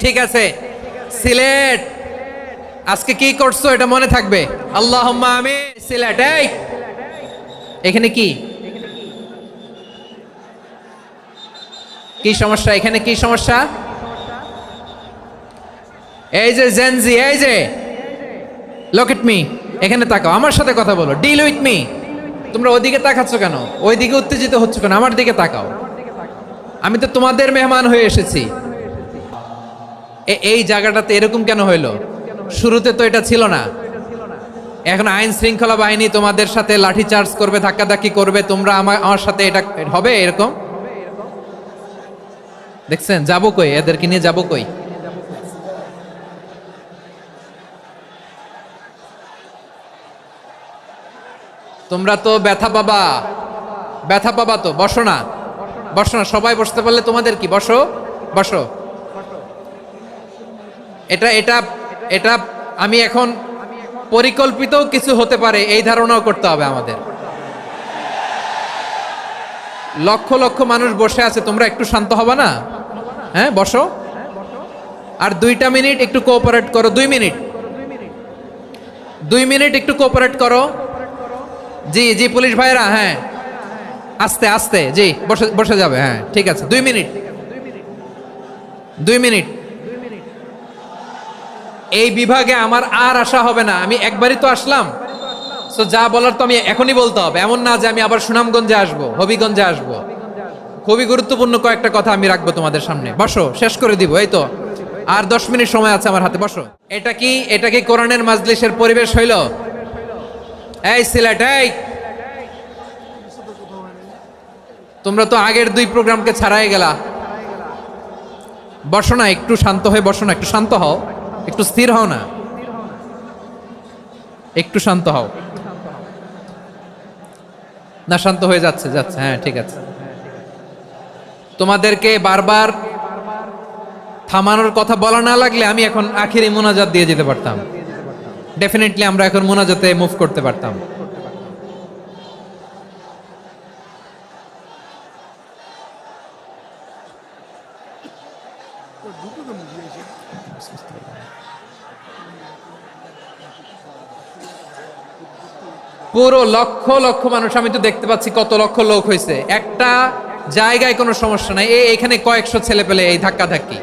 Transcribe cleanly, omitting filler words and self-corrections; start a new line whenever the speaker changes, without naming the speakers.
ঠিক আছে। সিলেট আজকে কি করছো এটা মনে থাকবে। আল্লাহুম্মা আমিন। সিলেট এখানে কি কি সমস্যা? এখানে কি সমস্যা? এই যে জেনজি, এই যে লুক এট মি, এখানে তাকাও, আমার সাথে কথা বলো, ডিল উইথ মি। তোমরা ওইদিকে তাকাচ্ছ কেন? ওইদিকে উত্তেজিত হচ্ছ কেন? আমার দিকে তাকাও, আমি তো তোমাদের মেহমান হয়ে এসেছি। এই জায়গাটাতে এরকম কেন হইলো? শুরুতে তো এটা ছিল না। এখন আইন শৃঙ্খলা বাহিনী তোমাদের সাথে লাঠি চার্জ করবে, ধাক্কাধাক্কি করবে, তোমরা আমার সাথে এটা হবে এরকম? দেখছেন যাবো কই? এদেরকে নিয়ে যাবো কই? তোমরা তো ব্যথা পাবা, ব্যথা পাবা তো। বসো না, বসো না, সবাই বসতে পারলে তোমাদের কি? বসো বসো। এটা এটা এটা আমি এখন পরিকল্পিত কিছু হতে পারে এই ধারণাও করতে হবে আমাদের। লক্ষ লক্ষ মানুষ বসে আছে, তোমরা একটু শান্ত হবে না? হ্যাঁ বসো। আর 2টা মিনিট একটু কোঅপারেট করো। 2 মিনিট, 2 মিনিট একটু কোঅপারেট করো। জি জি পুলিশ ভাইরা, হ্যাঁ আস্তে আস্তে, জি বসে বসে যাবে। হ্যাঁ ঠিক আছে, 2 মিনিট, 2 মিনিট। এই বিভাগে আমার আর আসা হবে না, আমি একবারই তো আসলাম। তো যা বলার তো আমি এখনই বলতে হবে, এমন না যে আমি আবার সুনামগঞ্জে আসবো, হবিগঞ্জে আসবো। খুবই গুরুত্বপূর্ণ কয়েকটা কথা আমি রাখবো তোমাদের সামনে। বসো, শেষ করে দিব, এই তো আর 10 মিনিট সময় আছে আমার হাতে। বসো। এটা কি কোরআনের মাজলিসের পরিবেশ হইল? এই সিলেট, তোমরা তো আগের 2 প্রোগ্রামকে ছাড়াই গেলা। বসো না, একটু শান্ত হয়ে বসো না, একটু শান্ত হও, একটু স্থির হও না, একটু শান্ত হও না। শান্ত হয়ে যাচ্ছে যাচ্ছে, হ্যাঁ ঠিক আছে। তোমাদেরকে বারবার থামানোর কথা বলা না লাগলে আমি এখন আখিরি মোনাজাত দিয়ে যেতে পারতাম। ডেফিনেটলি আমরা এখন মোনাজাতে মুভ করতে পারতাম। পুরো লক্ষ লক্ষ মানুষ, আমি তো দেখতে পাচ্ছি কত লক্ষ লোক হয়েছে। একটা জায়গায় কোনো সমস্যা নাই, এখানে কয়েকশো ছেলে পেলে এই ধাক্কা ধাক্কি।